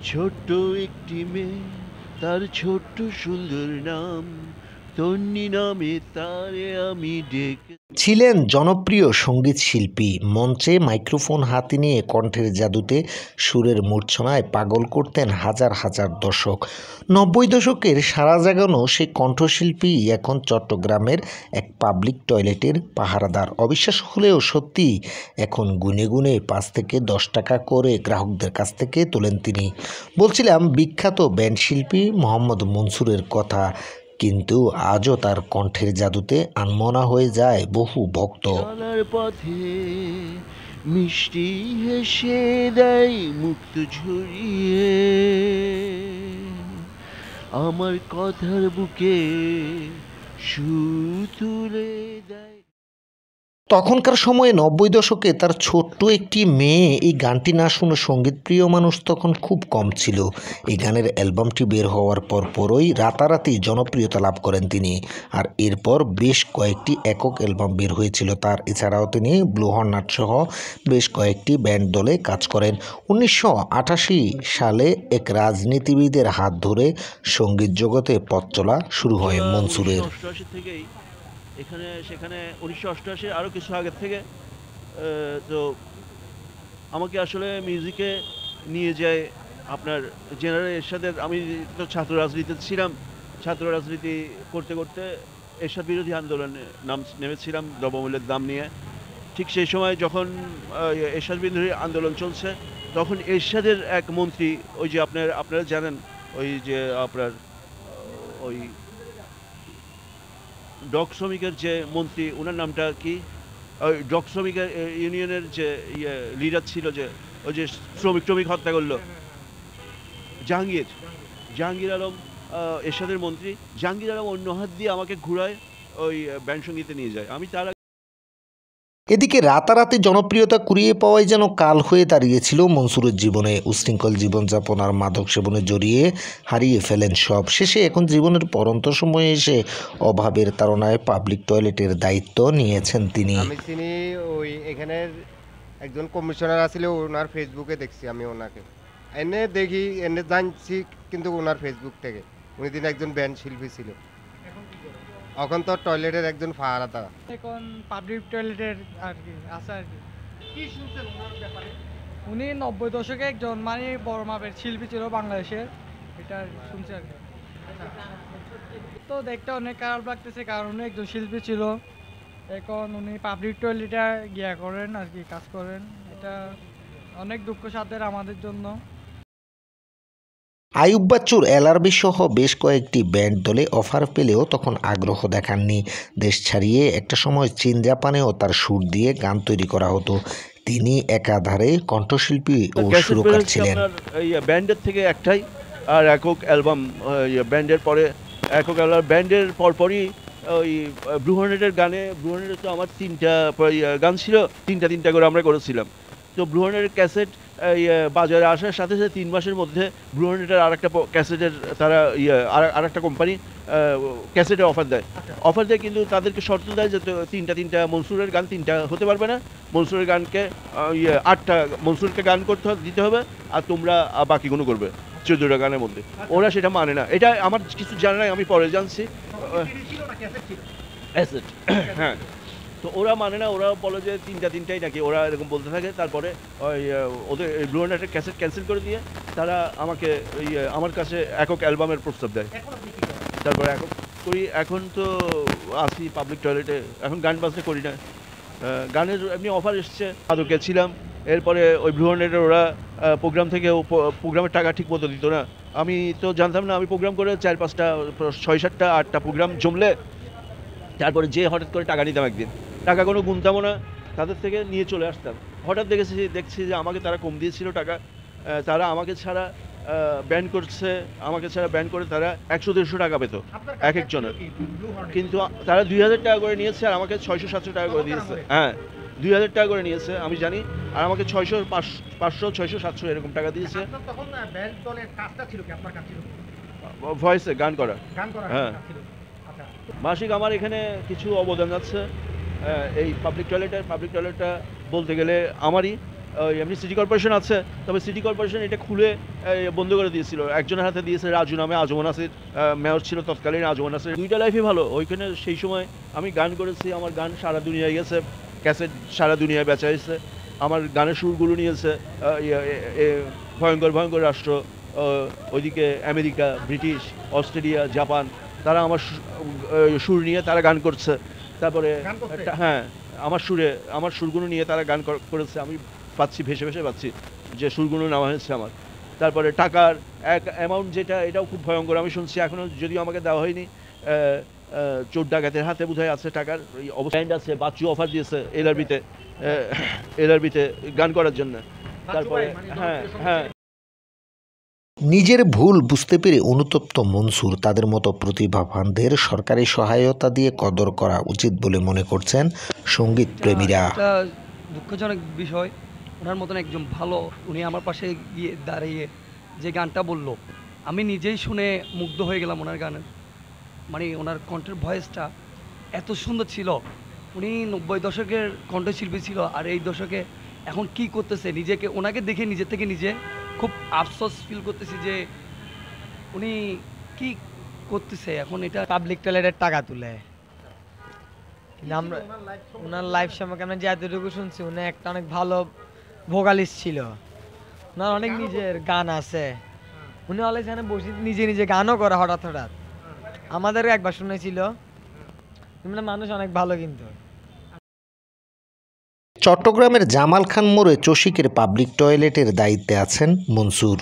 ছোট্ট একটি মেয়ে, তার ছোট্ট সুন্দর নাম, তন্নি নামে তারে আমি ডেকে। ছিলেন জনপ্রিয় সঙ্গীত শিল্পী। মঞ্চে মাইক্রোফোন হাতে নিয়ে কণ্ঠের জাদুতে সুরের মূর্ছনায় পাগল করতেন হাজার হাজার দর্শক। ৯০ দশকের সারা জাগানো সেই কণ্ঠশিল্পী এখন চট্টগ্রামের এক পাবলিক টয়লেটের পাহারাদার। অবিশ্বাস হলেও সত্যি, এখন গুনে গুনে ৫ থেকে ১০ টাকা করে গ্রাহকদের কাছ থেকে তোলেন তিনি। বলছিলাম বিখ্যাত ব্যান্ড শিল্পী মোহাম্মদ মনসুরের কথা, কিন্তু আজও তার কণ্ঠের জাদুতে আনমনা হয়ে যায় বহু ভক্ত। চলার পথে মিষ্টি হেসে দেয় মুক্ত ঝরিয়ে, আমার কথার বুকে সুর তুলে দেয়। তখনকার সময়ে ৯০ দশকে তার ছোট্ট একটি মেয়ে এই গানটি না শুনে সঙ্গীতপ্রিয় মানুষ তখন খুব কম ছিল। এই গানের অ্যালবামটি বের হওয়ার পরপরই রাতারাতি জনপ্রিয়তা লাভ করেন তিনি। আর এরপর বেশ কয়েকটি একক অ্যালবাম বের হয়েছিল তার। এছাড়াও তিনি ব্লু হর্নাট সহ বেশ কয়েকটি ব্যান্ড দলে কাজ করেন। ১৯৮৮ সালে এক রাজনীতিবিদের হাত ধরে সঙ্গীত জগতে পথ চলা শুরু হয় মনসুরের। ১৯৮৮ থেকেই এখানে সেখানে ১৯৮৮ আরও কিছু আগের থেকে তো আমাকে আসলে মিউজিকে নিয়ে যায় আপনার জেনারেল এরশাদের। আমি তো ছাত্র রাজনীতিতে ছিলাম, ছাত্র রাজনীতি করতে করতে এরশাদ বিরোধী আন্দোলনে নেমেছিলাম দ্রব্যমূল্যের দাম নিয়ে। ঠিক সেই সময় যখন এরশাদ বিরোধী আন্দোলন চলছে, তখন এরশাদের এক মন্ত্রী, ওই যে আপনারা জানেন, ওই যে আপনার ওই ডক শ্রমিকের যে মন্ত্রী, ওনার নামটা কি, ওই ডক শ্রমিকের ইউনিয়নের যে লিডার ছিল, যে ওই যে শ্রমিক হত্যা করলো, জাহাঙ্গীর জাহাঙ্গীর আলম, এরশাদের মন্ত্রী জাহাঙ্গীর আলম অন্য হাত দিয়ে আমাকে ঘুরায় ওই ব্যান্ড সঙ্গীতে নিয়ে যায়। আমি তার এদিকে রাতারাতি জনপ্রিয়তা কুড়িয়ে পাওয়াই যেন কাল হয়ে দাঁড়িয়েছিল মনসুরের জীবনে। উশৃঙ্খল জীবনযাপন আর মাদক সেবনে জড়িয়ে হারিয়ে ফেলেন সব। শেষে এখন জীবনের পরন্ত সময়ে এসে অভাবের তাড়নায় পাবলিক টয়লেটের দায়িত্ব নিয়েছেন তিনি। আমি চিনি ওই এখানের একজন কমিশনার আছিল, ওনার ফেসবুকে দেখছি আমি ওনাকে, এনে দেখি এনে জানছি কিন্তু ওনার ফেসবুক থেকে। উনি দিন একজন ব্যান্ড শিল্পী ছিল, এখন তো টয়লেটের একজন পাহারাদার। এখন পাবলিক টয়লেটের আর কি আছে আর কি শুনছেন ওনার ব্যাপারে? উনি ৯০ দশকে একজন মানে বড় মাপের শিল্পী ছিল বাংলাদেশের, এটা শুনছি আর কি। তো দেখতে অনেক খারাপ লাগতেছে, কারণ উনি একজন শিল্পী ছিল, এখন উনি পাবলিক টয়লেটে গিয়া করেন আর কি, কাজ করেন। এটা অনেক দুঃখ সাথের আমাদের জন্য। আইয়ুব বাচ্চুর এলআরবি সহ বেশ কয়েকটি ব্যান্ড দলে অফার পেলেও তখন আগ্রহ দেখাননি। দেশ ছাড়িয়ে একটা সময় চীন জাপানেও তার সুর দিয়ে গান তৈরি করা হতো। তিনি একাধারে কণ্ঠশিল্পী ও সুরকার ছিলেন। ব্যান্ডের থেকে একটাই, আর একক অ্যালবাম ব্যান্ডের পরে একক অ্যালবাম ব্যান্ডের পরপরই ওই ব্লু হর্নেটের ব্লু হর্নেটের তো আমার 3টা গান ছিল, তিনটা করে আমরা করেছিলাম। তো ব্লু হর্নেটের ক্যাসেট বাজারে আসার সাথে সাথে 3 মাসের মধ্যে ব্লু হর্নেটের আরেকটা ক্যাসেটের তারা আরেকটা কোম্পানি ক্যাসেটের অফার দেয়, কিন্তু তাদেরকে শর্ত দেয় যে তিনটা মনসুরের গান 3টা হতে পারবে না, মনসুরের গানকে 8টা মনসুরকে গান দিতে হবে, আর তোমরা বাকিগুলো করবে 14টা গানের মধ্যে। ওরা সেটা মানে না, এটা আমার কিছু জানা নাই, আমি পরে জানছি। অ্যাসেট, হ্যাঁ। তো ওরা মানে না, ওরা বলে যে তিনটাই নাকি, ওরা এরকম বলতে থাকে। তারপরে ওই ওদের ব্লু হর্নেটের ক্যাসেট ক্যান্সেল করে দিয়ে তারা আমাকে আমার কাছে একক অ্যালবামের প্রস্তাব দেয়। তারপরে একক করি। এখন তো আসি পাবলিক টয়লেটে, এখন গান বাজনা করি না। গানের এমনি অফার এসছে, আদকে ছিলাম। এরপরে ওই ব্লু হর্নেটের ওরা প্রোগ্রাম থেকে প্রোগ্রামের টাকা ঠিক মতো দিত না। আমি তো জানতাম না, আমি প্রোগ্রাম করে 4-5টা 6-7টা 8টা প্রোগ্রাম জমলে তারপরে যে হঠাৎ করে টাকা নিতাম একদিন, টাকা কোনো গুনতামও না, তাদের থেকে নিয়ে চলে আসতাম। হঠাৎ দেখছি যে আমাকে তারা কম দিয়েছিল টাকা। তারা আমাকে ছাড়া ব্যান্ড করছে, আমাকে ছাড়া ব্যান্ড করে তারা 100-150 টাকা পেত এক একজনের, কিন্তু তারা 2000 টাকা করে নিয়েছে আর আমাকে 600-700 টাকা করে দিয়েছে। হ্যাঁ, 2000 টাকা করে নিয়েছে আমি জানি, আর আমাকে 500-600-700 এরকম টাকা দিয়েছে। ভয়েসে গান করা, হ্যাঁ। মাসিক আমার এখানে কিছু অবদান আছে এই পাবলিক টয়লেটটা বলতে গেলে আমারই, এমনি সিটি কর্পোরেশন আছে, তবে সিটি কর্পোরেশন এটা খুলে বন্ধ করে দিয়েছিল। একজনের হাতে দিয়েছে রাজু নামে, আজমন নাসির মেয়র ছিল তৎকালীন, আজমন নাসির। দুইটা লাইফই ভালো। ওইখানে সেই সময় আমি গান করেছি, আমার গান সারা দুনিয়ায় গেছে, ক্যাসেট সারা দুনিয়ায় বেচা হয়েছে। আমার গানের সুরগুলো নিয়েছে ভয়ঙ্কর ভয়ঙ্কর রাষ্ট্র, ওইদিকে আমেরিকা, ব্রিটিশ, অস্ট্রেলিয়া, জাপান, তারা আমার সুর নিয়ে তারা গান করছে। তারপরে হ্যাঁ, আমার সুরগুলো নিয়ে তারা গান করেছে। আমি পাচ্ছি, ভেসে ভেসে পাচ্ছি যে সুরগুলো নেওয়া হয়েছে আমার। তারপরে টাকার এক অ্যামাউন্ট যেটা, এটাও খুব ভয়ঙ্কর। আমি শুনছি এখনও যদিও আমাকে দেওয়া হয়নি, চোর ডাকাতের হাতে বোধহয় আছে টাকার অবস্থান আছে। বাচ্চু অফার দিয়েছে এলআরবিতে গান করার জন্য। তারপরে হ্যাঁ নিজের ভুল বুঝতে পেরে অনুতপ্ত মনসুর তাদের মতো প্রতিভাবানদের সরকারি সহায়তা দিয়ে কদর করা উচিত বলে মনে করছেন সঙ্গীত প্রেমীরা। একটা দুঃখজনক বিষয়, ওনার মতন একজন ভালো, উনি আমার পাশে গিয়ে দাঁড়িয়ে যে গানটা বললো, আমি নিজেই শুনে মুগ্ধ হয়ে গেলাম ওনার গানের। মানে ওনার কণ্ঠের ভয়েসটা এত সুন্দর ছিল। উনি 90 দশকের কণ্ঠশিল্পী ছিল, আর এই দশকে এখন কি করতেছে, নিজেকে ওনাকে দেখে নিজের থেকে নিজে খুব আফসোস ফিল করতেছি যে উনি কি করতেছে এখন। এটা পাবলিক টয়লেটের টাকা তুলে। কিন্তু আমরা ওনার লাইফ সম্পর্কে আমরা যতটুকু শুনছি, উনি একটা অনেক ভালো ভোকালিস্ট ছিল। ওনার অনেক নিজের গান আছে, উনি অলওয়েজ এখানে বসে নিজে নিজে গানও করে হঠাৎ হঠাৎ। আমাদেরও একবার শুনেছিল। মানুষ অনেক ভালো। কিন্তু চট্টগ্রামের জামাল খান মোড়ে চসিকের পাবলিক টয়লেটের দায়িত্বে আছেন মনসুর।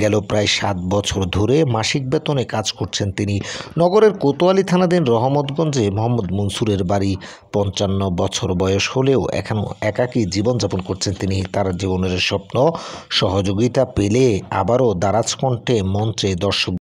গেল প্রায় 7 বছর ধরে মাসিক বেতনে কাজ করছেন তিনি। নগরের কোতোয়ালি থানাধীন রহমতগঞ্জে মোহাম্মদ মনসুরের বাড়ি। 55 বছর বয়স হলেও এখনও একাকী জীবনযাপন করছেন তিনি। তার জীবনের স্বপ্ন সহযোগিতা পেলে আবারও দারাজ কণ্ঠে মঞ্চে দর্শক